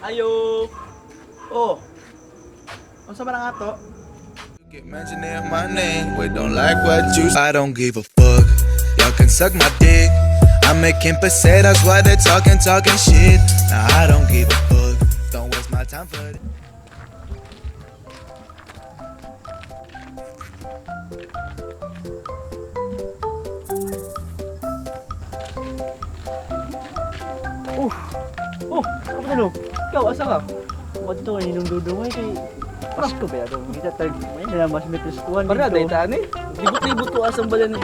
Ayo. Oh. Unsa man ang ato? Get mentioning my name, but don't like what you. I don't give a fuck. Y'all can suck my dick. I'm making pesetas while they're talking shit. Nah, I don't give a fuck. Don't waste my time for it. Oh, ano? Ikaw, asa ka? Madto ni nung dudungay kay Pasko ba yaw? Kita tag may na mas may Paskoan dito. Para dayta ni. Libot-libot to asang bala ni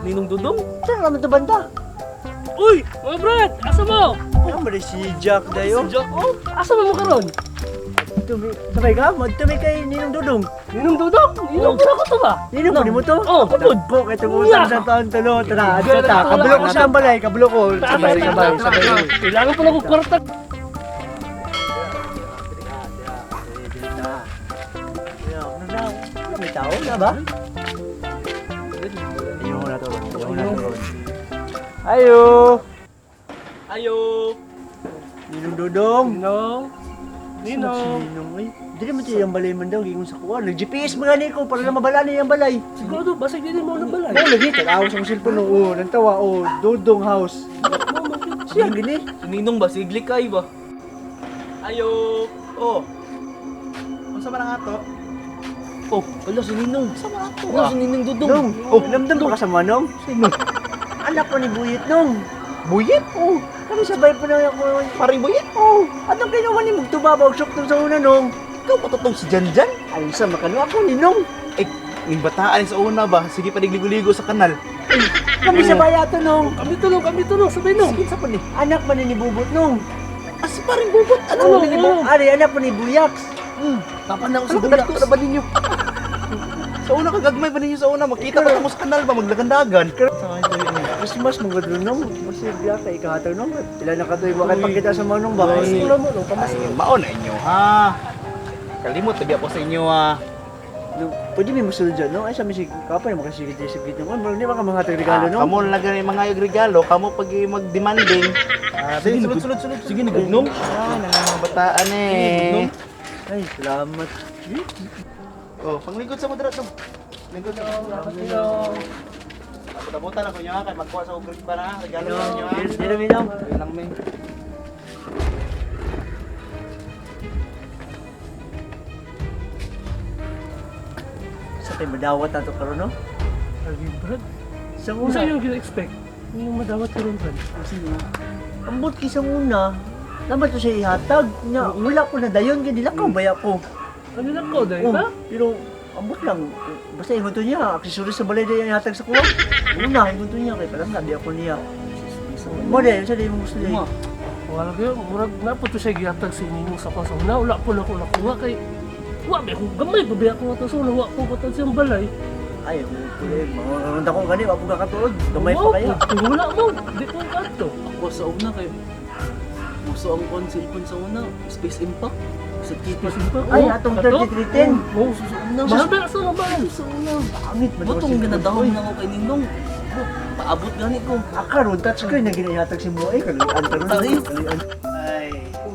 Ninong Dudong. Saan ka man to banda? Uy, mga brad, asa mo? Ano ba si Jack dayo? Si Jack, oh. Asa mo karon? Sabay ka? Madto kay Ninong Dudong. Ninong Dudong? Ninong pura ko to ba? Ninong po ni mo to? Oh, kapod. Po, kay tungutang sa taon tulo. Tara, adto ta. Kablo ko sa balay, kablo ko. Sabay. Kailangan pala ko kwarta. May tao na ba? Ayaw na to. Ayo! Ayo. Ninong Dudong! Ninong? Ninong? Ninong ay. Dili mo tayo yung balay man daw, gigon sa kuwan. Nag-GPS mo gani ko para na mabala niya yung balay. Siguro, basig din mo ng balay. Ano lagi? Tag-awas ang cellphone no. Oh, nantawa. Oh, Dudong house. Siya gini. Si Ninong ba siglik kay ba? Ayo. Oh. Unsa man ang ato? Oh, wala si Ninong. Sa man ato? Wala si Ninong Dudong. Nong, oh, namdam pa ka sa manong? Sino? Anak ko ni Buyit Nong. Buyit? Oh, kami sabay pa na ako. Paring Buyit? Oh, anong kinuha ni magtubabag sok sa una Nong? Ikaw patutong si Janjan? Ay, sa makano ako ni Nong. Eh, yung bataan sa una ba? Sige pa ligo-ligo sa kanal. Kami sabay ato Nong. Kami tulong, sabay no. Sige sa pa ni. Anak man ni Bubot Nong. As paring bubot. Ano Oo, mo ni oo. mo? Ari, anak pa ni Buyaks. Tapan na ako sa budak. Ano ba ninyo? Sa una kagagmay ba ninyo sa una? Makita pa mo sa kanal ba? Maglagandagan. Christmas mong gadlo Nong. Masibya kay ikahataw Nong. Pila na katoy wa kay pagkita sa manong ba? Ay. Wala mo Nong, kamas. Ay, maon na inyo ha. Kalimot tabi ako sa inyo ha. Pwede may masulod dyan, no? Ay, sa misig, kapay mo kasi sigit Nong. Ano, di ba ka mga regalo Nong? Kamo lang ganun yung mga regalo. Kamo pag mag-demanding. Sige, sulod. Sige, nagugnom. Ah, mga bataan eh. Ay, salamat. Oh, pangligot sa mo dira to. Ligot sa mo. Dabutan ako nyo ha, kaya magkuha sa ugrit pa na, regalo sa inyo ha. Di na minaw. Yun lang may. Sa tayo madawat na ito karoon, no? Lagi brad. Sa Kung una, saan yung gina-expect? Yung madawat ka rin brad. ambot ki sa una, naman ito siya ihatag. Nga, wala ko na dayon, kaya nila ka baya ko. Ano lang ko dahil Oh, ba? pero ambot lang. Basta ingon to niya, aksesoris sa balay na ihatag sa kuha. Una, ingon to niya, kaya parang nabi ako niya. Mo de, sa di mo gusto niya. Wala kayo, murag na po ito siya giyatag sa inyong sa kasuna. Wala po na ko nakuha kay... Wa, may kung gamay, babaya ko ito sa una. Wa po ko siyang balay. Ay, mga ko gani, wapong kakatuod. Gamay pa kaya. Wala mo, di ko kato. Ako sa una kayo. Gusto ang kon cellphone sa una, Space Impact. Sa TV. Ay, atong 3310. Oo, mahal ba sa naman? Sa una. Pangit, Butong ginadahon na ako kay Ninong. Paabot gani ko. Akaron, touchscreen na ginahatag si mo. Ay, kaluan ka ron. Ay. Ay,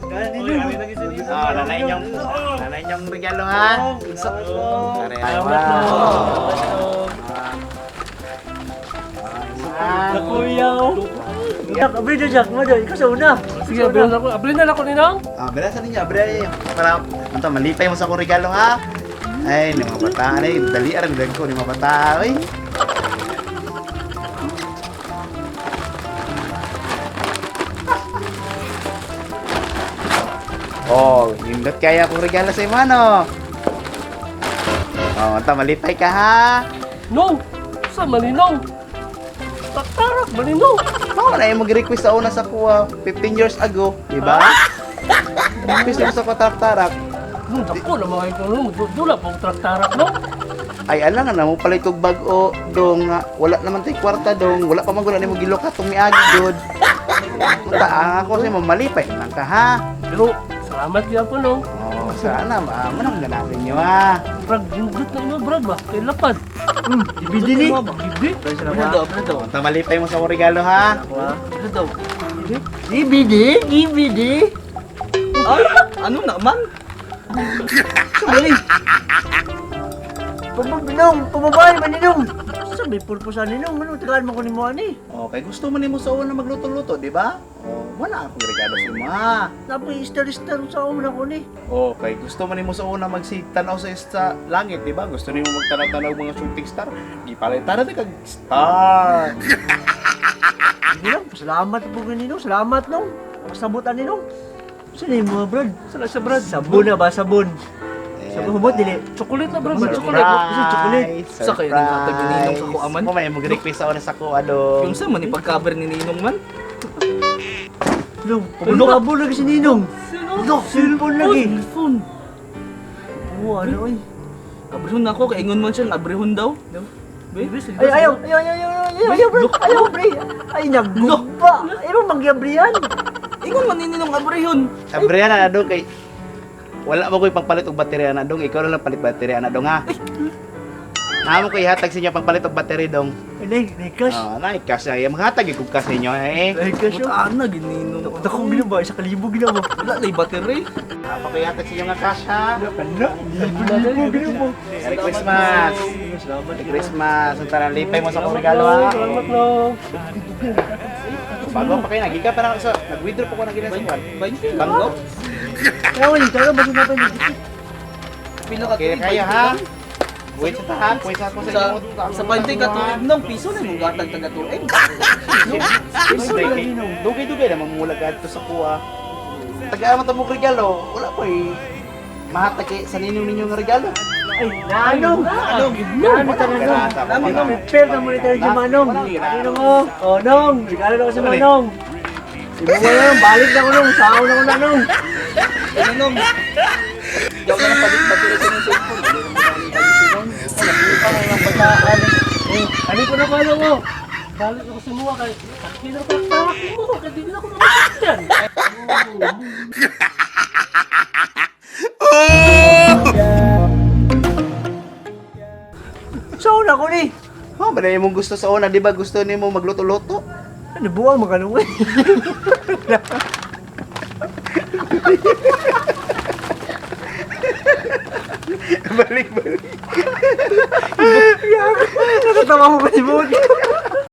gani Uy, kami lagi sa dito. Nanay niyong regalo ha. Nakuyaw. Yak, abri na Jack mo doon. Ikaw sa una. Sige, abrin na ako ninang. Bela sa ninyo, abre. Para anto malipay mo sa akong regalo ha. Ay, ni mga bata ay dali ara ko ni mga bata ay. Oh, hindot kaya akong regalo sa imo ano. Oh, anto malipay ka ha. Nong! Sa maninong! Taktarak, maninong! Mao na yung mag-request sa una sa kuha 15 years ago, di ba? Request lang sa katak-tarak. Nung dako na mga ikaw nung dula pa ang taktarak no? Ay ala nga na mo palit og bag-o dong nga wala naman tay kwarta dong wala pa man gud nimo giloka tong miagi gud. Punta ako sa malipay lang ka ha. Pero salamat kaya po no. Oh, sana manang ganapin niyo ha. Brad, ginugit na ino brad ba? Kay lapad. Ibidi ni. Ibig? Ano daw? Punta malipay mo sa akong regalo ha. Wa. Ano daw? DVD, DVD. Ay, ano naman? Sabali. Pumabay man ninong. Sabi, purposan ninong. Ano, tagaan mo ko ni mo ani. Okay, gusto mo nimo sa una magluto-luto, di ba? Oh, wala akong regalo sa ima. Tapos istar-istar sa una ko ni. Okay, gusto mo nimo sa una magsitanaw sa langit, di ba? Gusto nimo magtanaw-tanaw mga shooting star. Gipalit-tara na kag star. Hindi lang, salamat po ninong. Salamat nung. Pasabutan ninong. Saan yung mga brad? Sala siya, Brad. Sabon na ba? Sabon. Sabon humot, dili. Chocolate na, Brad. Surprise! Chocolate. Gusto chocolate. Sa kayo nang hatag ni Ninong sa kuaman? Mo may mag-request ako na sa kuha dong. Yung sa man ipag-cover ni Ninong man? Nung, pabulok-abul lagi si ninong. Sino? Look, cellphone lagi. Phone. Oo, ano ay. Abrihon na ako, kaingon man siya, abrihon daw. Be? Ay, ayaw, bro. Ayaw, pre. Ay, nagbuba. Ayaw, magyabrihan. Ingon man ni Ninong abrihon. Sabre na dong kay wala mo ko'y pangpalit og baterya na dong. Ikaw na lang palit baterya na dong ha. Namo ko ihatag sa inyo pangpalit og battery dong. Ay, cash. Ah, na ikas ay maghatag ikog kas ninyo eh. Ay, cash. Ana gininong. Dako ginawa, isa kalibo ginawa. Wala lay battery. Ako ko ihatag sa inyo nga cash ha. Kanda, libo ginawa. Merry Christmas. Merry Christmas. Ang tanan lipay mo sa akong regalo ha. Salamat, no. Bago pa kayo nagika pa na sa nag-withdraw pa ko ng ginasuan. 20 Banggo. Kaya wala, kaya ba sinabi niyo? Pila ka Okay kayo ha. Wait sa tahan, wait sa ako sa inyo. sa 20 ka tuig nung piso na mong gatag taga tuig. Dugay-dugay na mamulag adto sa kuha. Tagaan man mo regalo, wala pa eh. Mahatag kay sa ninyo ninyo nga regalo. Ay, nanong! Nanong talaga. Dami Nong, prepare na muna tayo si Manong. Ano mo? Oh, Nong, regalo na ako sa Manong. Si Bunga yan, balik na ko Nong, saaw na ko na Nong. Ninong. Diyaw na lang palit battery sa inyong cellphone. Ano ko na pala mo? Balik ako sa mga kay kinapaktak mo. Kaya di na ako naman yan. Saan ako ni? Oh, ba na imong gusto sa una, di ba? Gusto nimo magluto-luto? Ano buwang maganong eh? Balik-balik. Nakatawa ko kasi buwan.